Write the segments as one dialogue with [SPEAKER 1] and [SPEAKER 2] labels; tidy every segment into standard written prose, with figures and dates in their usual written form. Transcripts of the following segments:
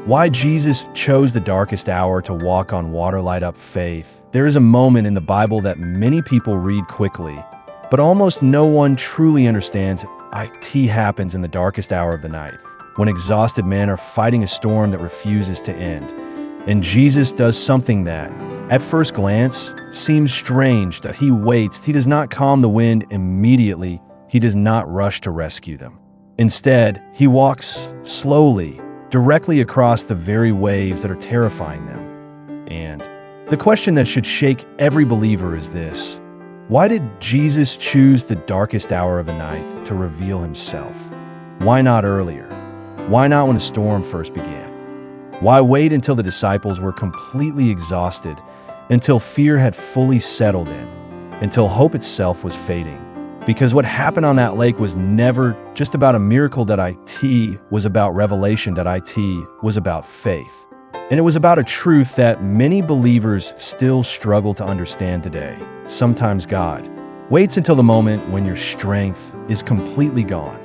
[SPEAKER 1] Why Jesus chose the darkest hour to walk on water light up faith. There is a moment in the Bible that many people read quickly, but almost no one truly understands. It happens in the darkest hour of the night, when exhausted men are fighting a storm that refuses to end. And Jesus does something that, at first glance, seems strange. That he waits. He does not calm the wind immediately. He does not rush to rescue them. Instead, he walks slowly, directly across the very waves that are terrifying them. And the question that should shake every believer is this: why did Jesus choose the darkest hour of the night to reveal himself? Why not earlier? Why not when a storm first began? Why wait until the disciples were completely exhausted, until fear had fully settled in, until hope itself was fading? Because what happened on that lake was never just about a miracle. That it was about revelation. That it was about faith. And it was about a truth that many believers still struggle to understand today. Sometimes God waits until the moment when your strength is completely gone,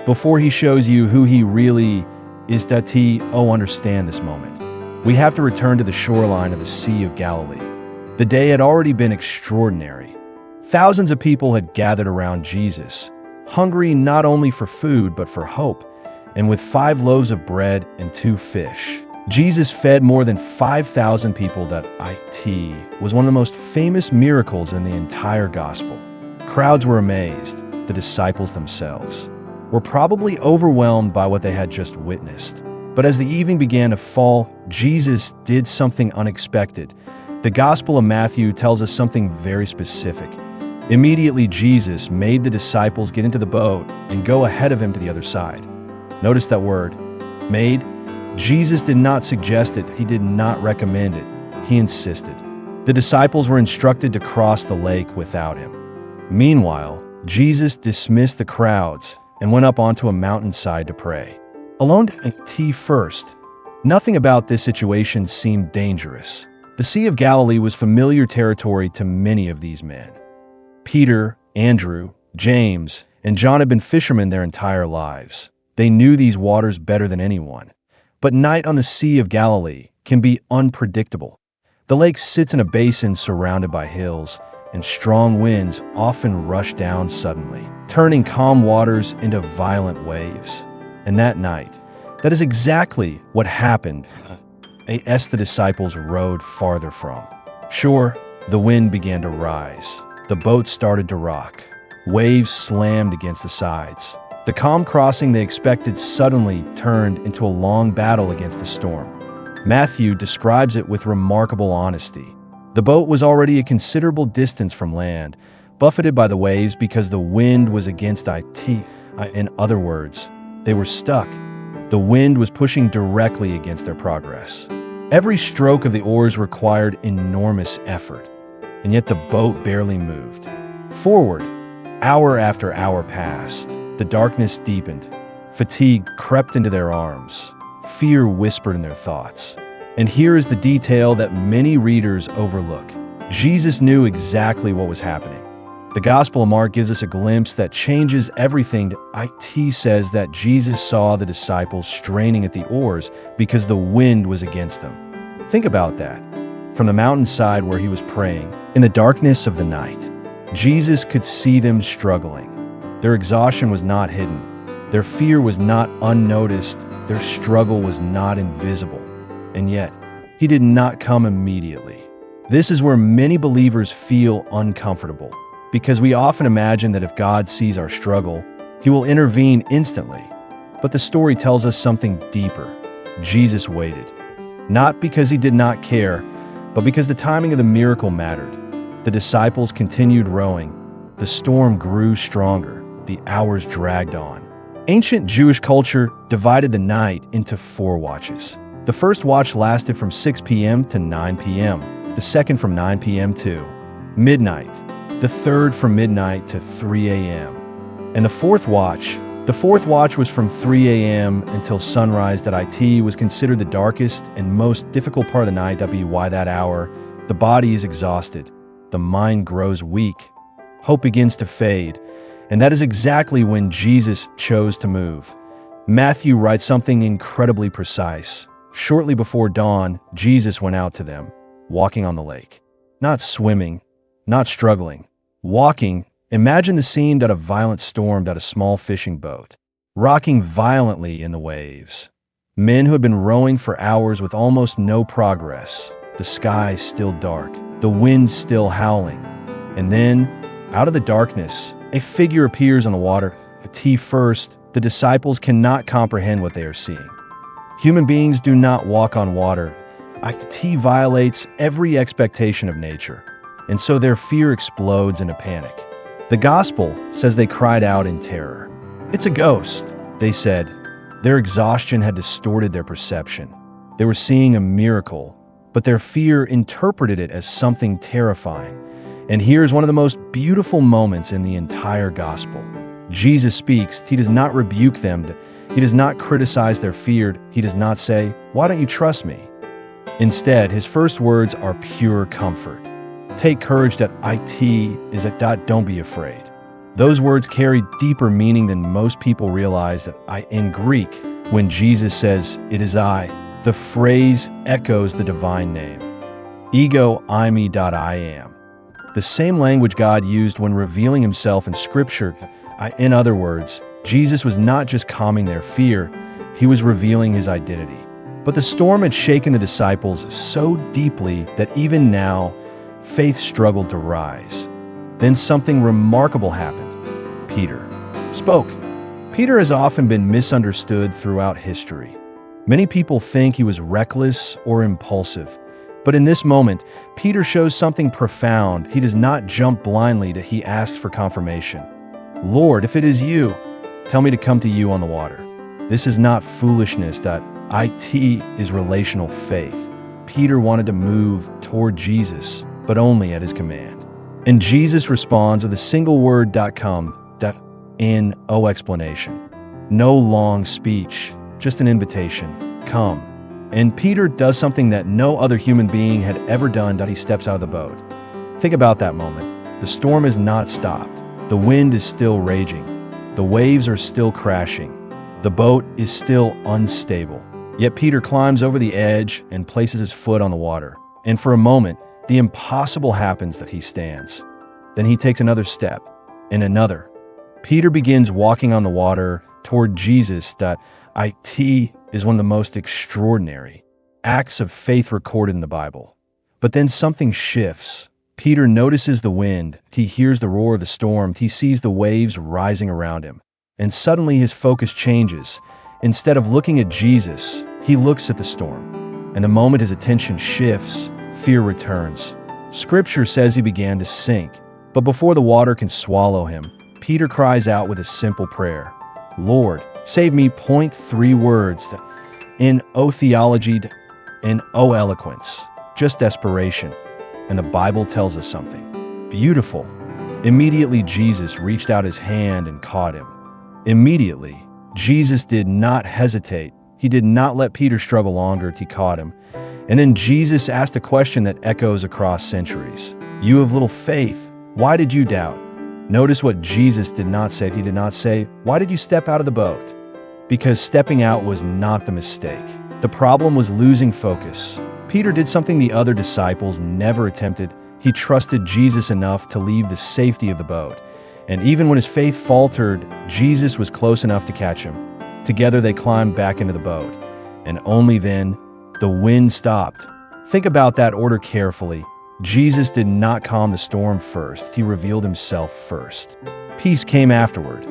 [SPEAKER 1] before he shows you who he really is. Understand this moment. We have to return to the shoreline of the Sea of Galilee. The day had already been extraordinary. Thousands of people had gathered around Jesus, hungry not only for food but for hope, and with 5 loaves of bread and 2 fish. Jesus fed more than 5,000 people. That it was one of the most famous miracles in the entire gospel. Crowds were amazed. The disciples themselves were probably overwhelmed by what they had just witnessed. But as the evening began to fall, Jesus did something unexpected. The Gospel of Matthew tells us something very specific. Immediately, Jesus made the disciples get into the boat and go ahead of him to the other side. Notice that word, made. Jesus did not suggest it. He did not recommend it. He insisted. The disciples were instructed to cross the lake without him. Meanwhile, Jesus dismissed the crowds and went up onto a mountainside to pray. Alone first. Nothing about this situation seemed dangerous. The Sea of Galilee was familiar territory to many of these men. Peter, Andrew, James, and John had been fishermen their entire lives. They knew these waters better than anyone. But night on the Sea of Galilee can be unpredictable. The lake sits in a basin surrounded by hills, and strong winds often rush down suddenly, turning calm waters into violent waves. And that night, that is exactly what happened as the disciples rowed farther from shore. The wind began to rise. The boat started to rock. Waves slammed against the sides. The calm crossing they expected suddenly turned into a long battle against the storm. Matthew describes it with remarkable honesty. The boat was already a considerable distance from land, buffeted by the waves because the wind was against it. In other words, they were stuck. The wind was pushing directly against their progress. Every stroke of the oars required enormous effort, and yet the boat barely moved forward. Hour after hour passed. The darkness deepened. Fatigue crept into their arms. Fear whispered in their thoughts. And here is the detail that many readers overlook. Jesus knew exactly what was happening. The Gospel of Mark gives us a glimpse that changes everything. It says that Jesus saw the disciples straining at the oars because the wind was against them. Think about that. From the mountainside where he was praying, in the darkness of the night, Jesus could see them struggling. Their exhaustion was not hidden. Their fear was not unnoticed. Their struggle was not invisible. And yet, he did not come immediately. This is where many believers feel uncomfortable, because we often imagine that if God sees our struggle, he will intervene instantly. But the story tells us something deeper. Jesus waited, not because he did not care, but because the timing of the miracle mattered. The disciples continued rowing. The storm grew stronger. The hours dragged on. Ancient Jewish culture divided the night into 4 watches. The first watch lasted from 6 p.m. to 9 p.m., the second from 9 p.m. to midnight, the third from midnight to 3 a.m., and the fourth watch was from 3 a.m. until sunrise. That it was considered the darkest and most difficult part of the night. Why that hour? The body is exhausted. The mind grows weak. Hope begins to fade. And that is exactly when Jesus chose to move. Matthew writes something incredibly precise. Shortly before dawn, Jesus went out to them, walking on the lake. Not swimming, not struggling. Walking. Imagine the scene: a violent storm, a small fishing boat, rocking violently in the waves. Men who had been rowing for hours with almost no progress. The sky still dark, the wind still howling. And then, out of the darkness, a figure appears on the water. First, the disciples cannot comprehend what they are seeing. Human beings do not walk on water. It violates every expectation of nature, and so their fear explodes into panic. The gospel says they cried out in terror. "It's a ghost," they said. Their exhaustion had distorted their perception. They were seeing a miracle, but their fear interpreted it as something terrifying. And here's one of the most beautiful moments in the entire gospel. Jesus speaks. He does not rebuke them. He does not criticize their fear. He does not say, "Why don't you trust me?" Instead, his first words are pure comfort. Take courage. Don't be afraid. Those words carry deeper meaning than most people realize. In Greek, when Jesus says, "It is I," the phrase echoes the divine name. Ego eimi. I am. The same language God used when revealing himself in Scripture. In other words, Jesus was not just calming their fear, he was revealing his identity. But the storm had shaken the disciples so deeply that even now, faith struggled to rise. Then something remarkable happened. Peter spoke. Peter has often been misunderstood throughout history. Many people think he was reckless or impulsive. But in this moment, Peter shows something profound. He does not jump blindly. He asks for confirmation. "Lord, if it is you, tell me to come to you on the water." This is not foolishness. It is relational faith. Peter wanted to move toward Jesus, but only at his command. And Jesus responds with a single word. Come. No explanation. No long speech, just an invitation. Come. And Peter does something that no other human being had ever done. He steps out of the boat. Think about that moment. The storm has not stopped. The wind is still raging. The waves are still crashing. The boat is still unstable. Yet Peter climbs over the edge and places his foot on the water. And for a moment, the impossible happens. He stands. Then he takes another step, and another. Peter begins walking on the water toward Jesus. It is one of the most extraordinary acts of faith recorded in the Bible. But then something shifts. Peter notices the wind. He hears the roar of the storm. He sees the waves rising around him. And suddenly his focus changes. Instead of looking at Jesus, he looks at the storm. And the moment his attention shifts, fear returns. Scripture says he began to sink. But before the water can swallow him, Peter cries out with a simple prayer. "Lord, save me." 3 words. In theology, in eloquence, just desperation. And the Bible tells us something beautiful. Immediately Jesus reached out his hand and caught him. Immediately, Jesus did not hesitate. He did not let Peter struggle longer. He caught him. And then Jesus asked a question that echoes across centuries. "You have little faith. Why did you doubt?" Notice what Jesus did not say. He did not say, "Why did you step out of the boat?" Because stepping out was not the mistake. The problem was losing focus. Peter did something the other disciples never attempted. He trusted Jesus enough to leave the safety of the boat. And even when his faith faltered, Jesus was close enough to catch him. Together they climbed back into the boat. And only then, the wind stopped. Think about that order carefully. Jesus did not calm the storm first. He revealed himself first. Peace came afterward.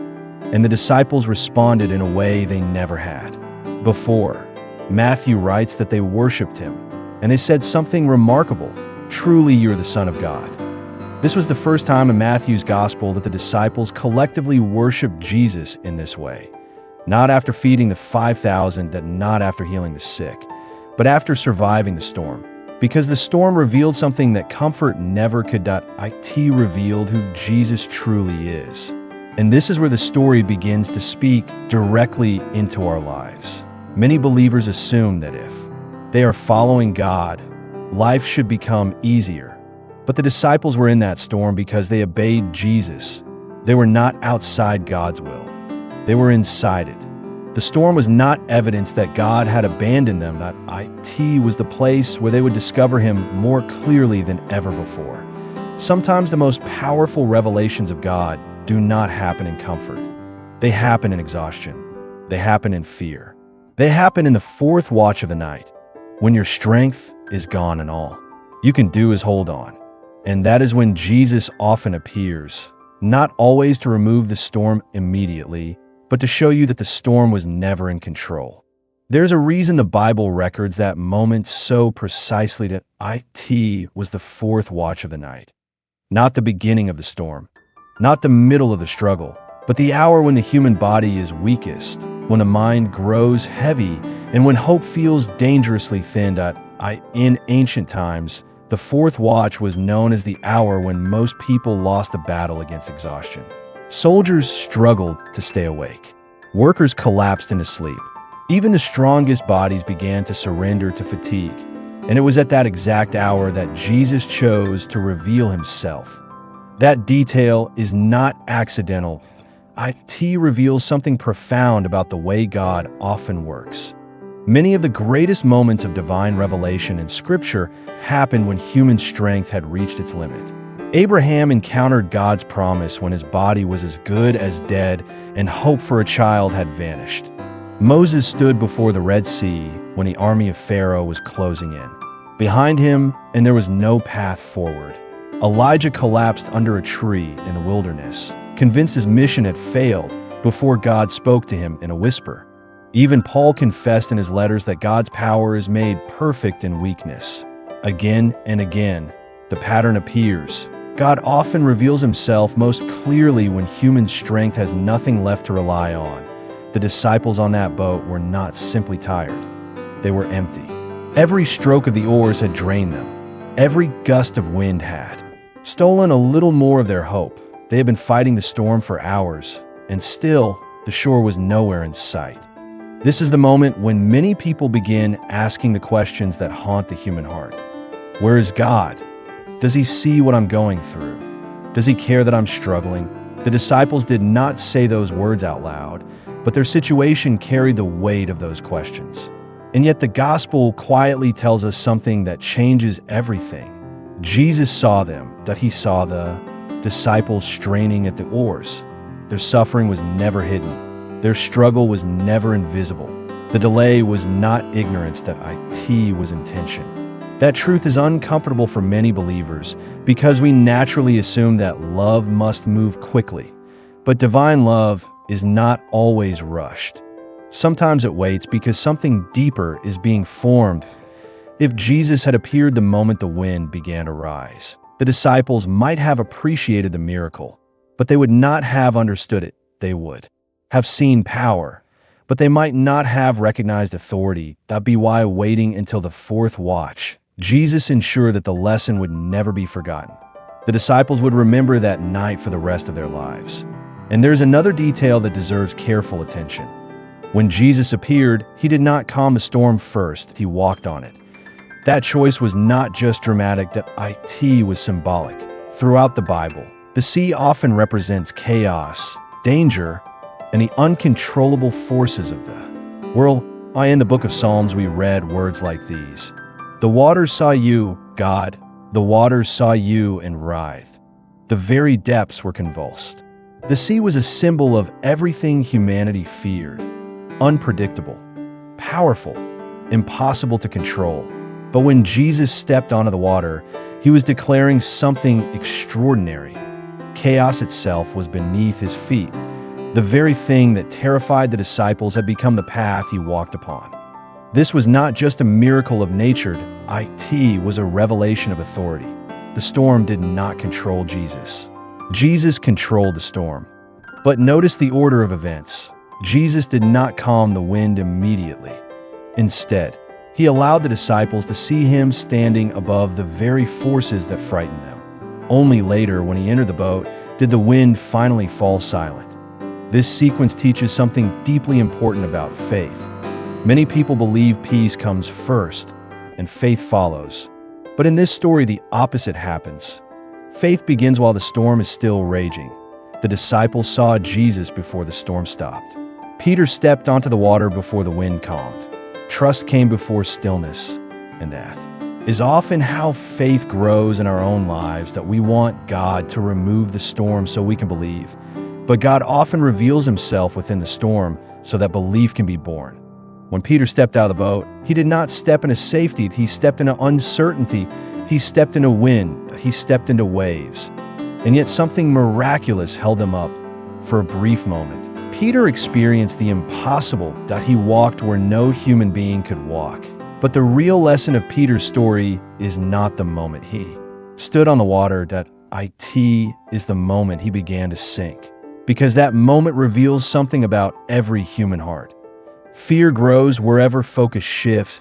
[SPEAKER 1] And the disciples responded in a way they never had before. Matthew writes that they worshiped him. And they said something remarkable. "Truly, you're the Son of God." This was the first time in Matthew's gospel that the disciples collectively worshiped Jesus in this way. Not after feeding the 5,000, not after healing the sick, but after surviving the storm. Because the storm revealed something that comfort never could. It revealed who Jesus truly is. And this is where the story begins to speak directly into our lives. Many believers assume that if they are following God, life should become easier. But the disciples were in that storm because they obeyed Jesus. They were not outside God's will. They were inside it. The storm was not evidence that God had abandoned them, that it was the place where they would discover Him more clearly than ever before. Sometimes the most powerful revelations of God do not happen in comfort. They happen in exhaustion. They happen in fear. They happen in the fourth watch of the night, when your strength is gone and all you can do is hold on. And that is when Jesus often appears, not always to remove the storm immediately, but to show you that the storm was never in control. There's a reason the Bible records that moment so precisely, that it was the fourth watch of the night. Not the beginning of the storm, not the middle of the struggle, but the hour when the human body is weakest, when the mind grows heavy, and when hope feels dangerously thin. In ancient times, the fourth watch was known as the hour when most people lost the battle against exhaustion. Soldiers struggled to stay awake. Workers collapsed into sleep. Even the strongest bodies began to surrender to fatigue. And it was at that exact hour that Jesus chose to reveal Himself. That detail is not accidental. It reveals something profound about the way God often works. Many of the greatest moments of divine revelation in Scripture happened when human strength had reached its limit. Abraham encountered God's promise when his body was as good as dead and hope for a child had vanished. Moses stood before the Red Sea when the army of Pharaoh was closing in behind him, and there was no path forward. Elijah collapsed under a tree in the wilderness, convinced his mission had failed, before God spoke to him in a whisper. Even Paul confessed in his letters that God's power is made perfect in weakness. Again and again, the pattern appears. God often reveals Himself most clearly when human strength has nothing left to rely on. The disciples on that boat were not simply tired. They were empty. Every stroke of the oars had drained them. Every gust of wind had stolen a little more of their hope. They had been fighting the storm for hours, and still, the shore was nowhere in sight. This is the moment when many people begin asking the questions that haunt the human heart. Where is God? Does He see what I'm going through? Does He care that I'm struggling? The disciples did not say those words out loud, but their situation carried the weight of those questions. And yet the gospel quietly tells us something that changes everything. Jesus saw them, that He saw the disciples straining at the oars. Their suffering was never hidden. Their struggle was never invisible. The delay was not ignorance, that it was intention. That truth is uncomfortable for many believers because we naturally assume that love must move quickly. But divine love is not always rushed. Sometimes it waits because something deeper is being formed. If Jesus had appeared the moment the wind began to rise, the disciples might have appreciated the miracle, but they would not have understood it. They would have seen power, but they might not have recognized authority. That'd be why, waiting until the fourth watch, Jesus ensured that the lesson would never be forgotten. The disciples would remember that night for the rest of their lives. And there's another detail that deserves careful attention. When Jesus appeared, He did not calm the storm first, He walked on it. That choice was not just dramatic, that it was symbolic. Throughout the Bible, the sea often represents chaos, danger, and the uncontrollable forces of the world. In the book of Psalms, we read words like these: "The waters saw you, God, the waters saw you and writhed. The very depths were convulsed." The sea was a symbol of everything humanity feared. Unpredictable, powerful, impossible to control. But when Jesus stepped onto the water, He was declaring something extraordinary. Chaos itself was beneath His feet. The very thing that terrified the disciples had become the path He walked upon. This was not just a miracle of nature, it was a revelation of authority. The storm did not control Jesus. Jesus controlled the storm. But notice the order of events. Jesus did not calm the wind immediately. Instead, He allowed the disciples to see Him standing above the very forces that frightened them. Only later, when He entered the boat, did the wind finally fall silent. This sequence teaches something deeply important about faith. Many people believe peace comes first and faith follows. But in this story, the opposite happens. Faith begins while the storm is still raging. The disciples saw Jesus before the storm stopped. Peter stepped onto the water before the wind calmed. Trust came before stillness, and that is often how faith grows in our own lives, that we want God to remove the storm so we can believe. But God often reveals himself within the storm so that belief can be born. When Peter stepped out of the boat, he did not step into safety, he stepped into uncertainty, he stepped into wind, he stepped into waves. And yet something miraculous held him up for a brief moment. Peter experienced the impossible, that he walked where no human being could walk. But the real lesson of Peter's story is not the moment he stood on the water, that it is the moment he began to sink. Because that moment reveals something about every human heart. Fear grows wherever focus shifts.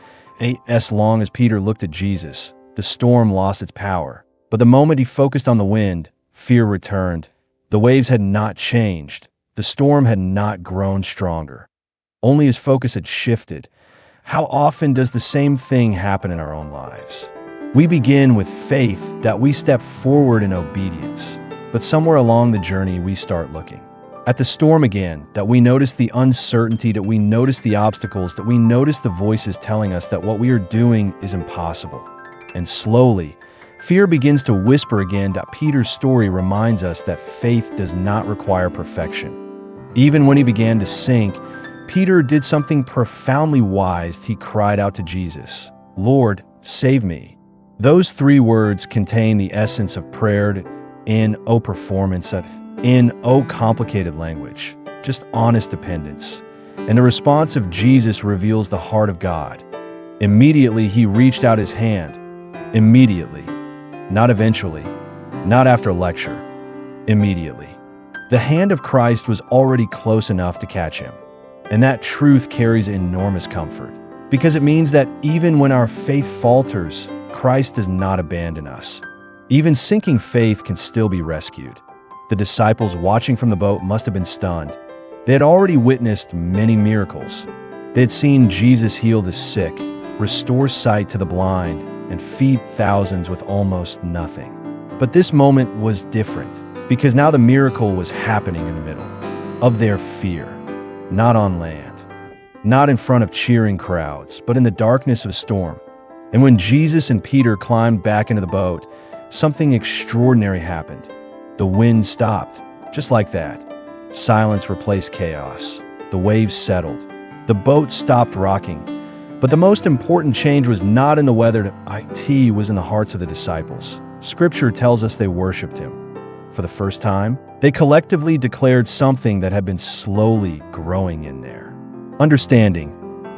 [SPEAKER 1] As long as Peter looked at Jesus, the storm lost its power. But the moment he focused on the wind, fear returned. The waves had not changed. The storm had not grown stronger. Only his focus had shifted. How often does the same thing happen in our own lives? We begin with faith, that we step forward in obedience. But somewhere along the journey, we start looking at the storm again, that we notice the uncertainty, that we notice the obstacles, that we notice the voices telling us that what we are doing is impossible. And slowly, fear begins to whisper again. That Peter's story reminds us that faith does not require perfection. Even when he began to sink, Peter did something profoundly wise. He cried out to Jesus, "Lord, save me." Those three words contain the essence of prayer in performance, in complicated language, just honest dependence. And the response of Jesus reveals the heart of God. Immediately he reached out his hand. Immediately. Not eventually. Not after a lecture. Immediately. The hand of Christ was already close enough to catch him. And that truth carries enormous comfort, because it means that even when our faith falters, Christ does not abandon us. Even sinking faith can still be rescued. The disciples watching from the boat must have been stunned. They had already witnessed many miracles. They had seen Jesus heal the sick, restore sight to the blind, and feed thousands with almost nothing. But this moment was different, because now the miracle was happening in the middle of their fear. Not on land, not in front of cheering crowds, but in the darkness of a storm. And when Jesus and Peter climbed back into the boat, something extraordinary happened. The wind stopped, just like that. Silence replaced chaos. The waves settled. The boat stopped rocking. But the most important change was not in the weather, it was in the hearts of the disciples. Scripture tells us they worshiped him. For the first time, they collectively declared something that had been slowly growing in there. Understanding,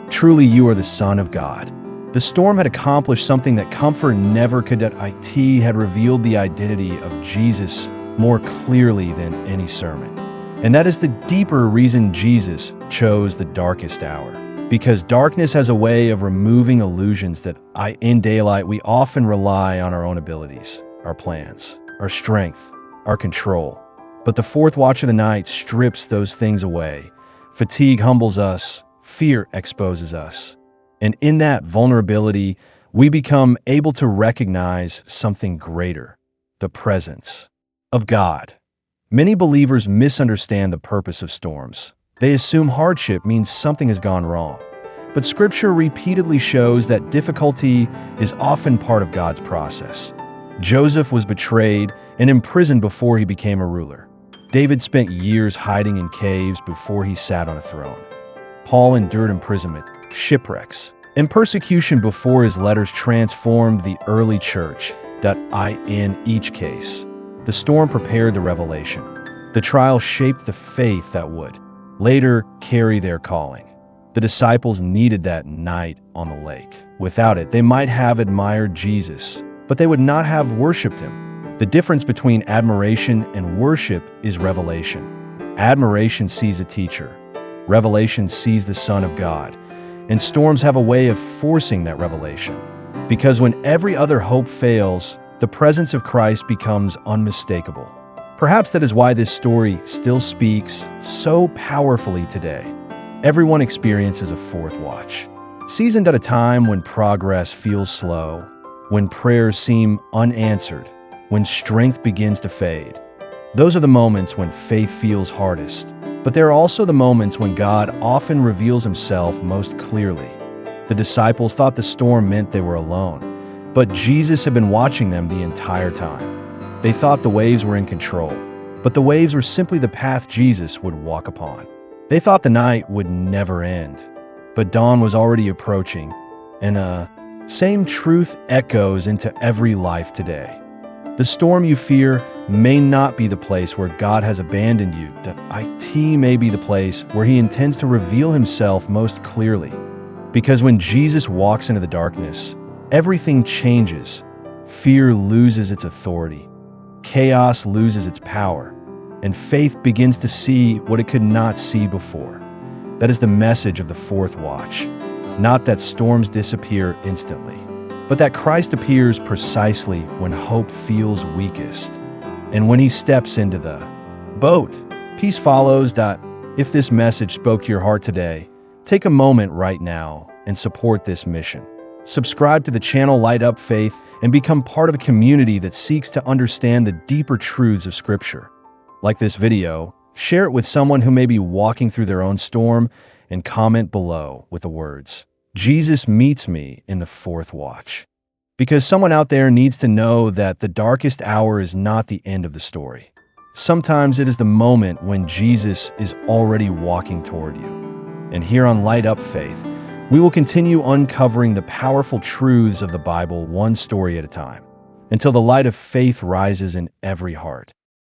[SPEAKER 1] truly you are the Son of God. The storm had accomplished something that comfort never could. That it had revealed the identity of Jesus more clearly than any sermon. And that is the deeper reason Jesus chose the darkest hour. Because darkness has a way of removing illusions that in daylight we often rely on our own abilities, our plans, our strength, our control. But the fourth watch of the night strips those things away. Fatigue humbles us, fear exposes us. And in that vulnerability, we become able to recognize something greater, the presence of God. Many believers misunderstand the purpose of storms. They assume hardship means something has gone wrong. But Scripture repeatedly shows that difficulty is often part of God's process. Joseph was betrayed and imprisoned before he became a ruler. David spent years hiding in caves before he sat on a throne. Paul endured imprisonment, shipwrecks, and persecution before his letters transformed the early church. In each case, the storm prepared the revelation. The trial shaped the faith that would later carry their calling. The disciples needed that night on the lake. Without it, they might have admired Jesus, but they would not have worshipped him. The difference between admiration and worship is revelation. Admiration sees a teacher. Revelation sees the Son of God. And storms have a way of forcing that revelation. Because when every other hope fails, the presence of Christ becomes unmistakable. Perhaps that is why this story still speaks so powerfully today. Everyone experiences a fourth watch. Seasoned at a time when progress feels slow, when prayers seem unanswered, when strength begins to fade. Those are the moments when faith feels hardest. But there are also the moments when God often reveals himself most clearly. The disciples thought the storm meant they were alone, but Jesus had been watching them the entire time. They thought the waves were in control, but the waves were simply the path Jesus would walk upon. They thought the night would never end, but dawn was already approaching, and same truth echoes into every life today. The storm you fear may not be the place where God has abandoned you. The IT may be the place where he intends to reveal himself most clearly. Because when Jesus walks into the darkness, everything changes. Fear loses its authority. Chaos loses its power. And faith begins to see what it could not see before. That is the message of the fourth watch. Not that storms disappear instantly, but that Christ appears precisely when hope feels weakest. And when he steps into the boat, peace follows. If this message spoke to your heart today, take a moment right now and support this mission. Subscribe to the channel Light Up Faith and become part of a community that seeks to understand the deeper truths of Scripture. Like this video, share it with someone who may be walking through their own storm, and comment below with the words, "Jesus meets me in the fourth watch." Because someone out there needs to know that the darkest hour is not the end of the story. Sometimes it is the moment when Jesus is already walking toward you. And here on Light Up Faith, we will continue uncovering the powerful truths of the Bible one story at a time, until the light of faith rises in every heart.